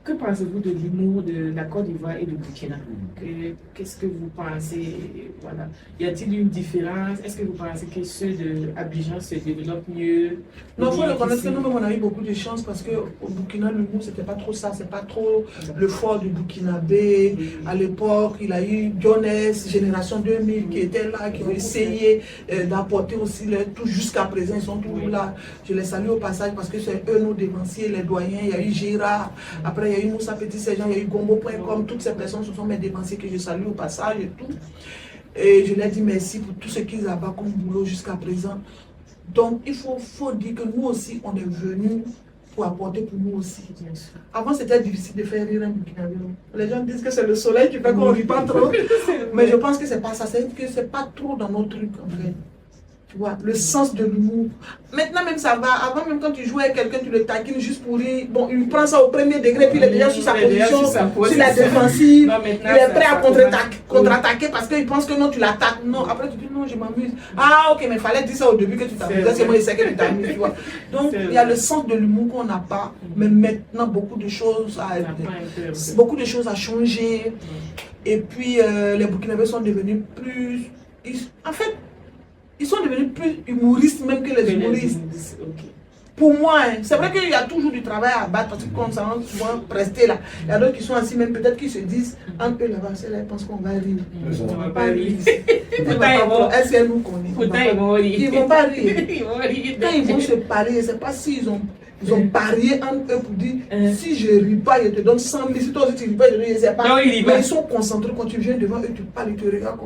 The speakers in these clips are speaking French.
Que pensez-vous de l'humour de la Côte d'Ivoire et du Burkina? Qu'est-ce que vous pensez? Voilà. Y a-t-il une différence? Est-ce que vous pensez que ceux de Abidjan se développent mieux? Non, il faut reconnaître que nous-mêmes, on a eu beaucoup de chance parce qu'au Burkina, l'humour, c'était pas trop ça. C'est pas trop le fort du Burkinabé. À l'époque, il a eu Jones, Génération 2000, qui était là, qui ont essayé d'apporter aussi leur tout jusqu'à présent. Ils sont toujours là. Je les salue au passage parce que c'est eux nos dévanciers, les doyens. Il y a eu Gérard, après il y a eu Moussa Petit-Sergent, il y a eu Gombo.com. Toutes ces personnes, ce sont mes dévanciers que je salue au passage et tout. Et je leur dis merci pour tout ce qu'ils abattent comme boulot jusqu'à présent. Donc, il faut dire que nous aussi, on est venus pour apporter pour nous aussi. Avant, c'était difficile de faire rire un Burkinabé. Les gens disent que c'est le soleil qui fait qu'on ne rit pas trop. Mais je pense que c'est pas ça. C'est que c'est pas trop dans nos trucs, en fait. Tu vois, le sens de l'humour. Maintenant même ça va. Avant même quand tu joues avec quelqu'un, tu le taquines juste pour rire. Bon, il prend ça au premier degré, puis il est déjà sur sa position, sur la défensive. Non, il est prêt à contre-attaquer parce qu'il pense que non, tu l'attaques. Non, après tu dis non, je m'amuse. Ah ok, mais il fallait dire ça au début que tu t'amuses. C'est moi, il sait que tu t'amuses, tu vois. Donc il y a le sens de l'humour qu'on n'a pas. Mais maintenant, beaucoup de choses a changé. Et puis les Burkinabés sont devenus plus... En fait, ils sont devenus plus humoristes même que les humoristes. Pour moi, hein, c'est vrai qu'il y a toujours du travail à battre parce que quand ça rentre souvent presté là, il y a d'autres qui sont assis même peut-être qui se disent entre eux là-bas, ils pensent qu'on va rire. On ne va pas rire. Est-ce qu'elles nous connaissent? Ils vont pas rire. Quand ils vont se parler, c'est pas s'ils ont parié entre eux pour dire si je ne ris pas, je te donne 100 000. Si toi aussi tu ne ris pas, je ne sais pas. Mais ils sont concentrés quand tu viens devant eux, tu parles, ils te regardent.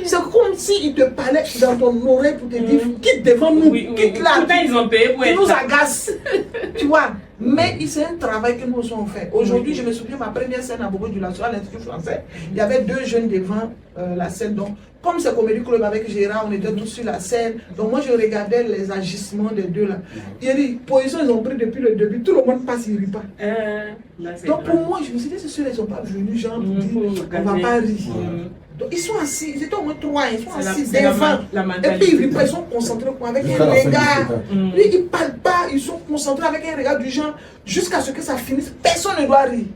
C'est comme s'ils te parlaient dans ton oreille pour te dire quitte devant nous, quitte là. Ils ont payé pour ils nous agacent. Tu vois. Mais c'est un travail que nous avons fait. Aujourd'hui, je me souviens, ma première scène à Bobo-Dioulasso, à l'Institut français, il y avait 2 jeunes devant la scène. Donc, comme c'est Comédie Club avec Gérard, on était tous sur la scène. Donc, moi, je regardais les agissements des deux là. Il y a des positions ils ont pris depuis le début. Tout le monde passe, il ne rit pas. Donc, pour moi, je me suis dit, c'est sûr, ils ne sont pas venus, genre, pour dire, on ne va pas rire. Donc, ils sont assis, ils étaient au moins 3, ils sont assis devant. Et puis, ils sont concentrés avec un regard. Lui, ils ne parlent pas, ils sont concentrés avec un regard du genre, jusqu'à ce que ça finisse, personne ne doit rire.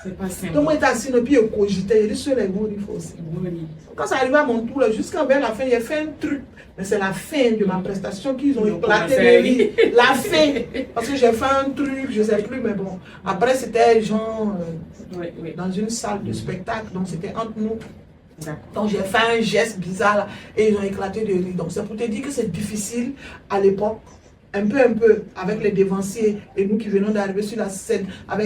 C'est pas simple. Donc moi j'étais assis et puis je cogitais, il sur les mots il faut aussi. Quand ça arrivait à mon tour, jusqu'à vers la fin, j'ai fait un truc. Mais c'est la fin de ma prestation qu'ils ont éclaté de rire. La fin. Parce que j'ai fait un truc, je ne sais plus, mais bon. Après c'était genre dans une salle de spectacle, donc c'était entre nous. Donc j'ai fait un geste bizarre là, et ils ont éclaté de rire. Donc c'est pour te dire que c'est difficile à l'époque. Un peu, avec les dévanciers et nous qui venons d'arriver sur la scène avec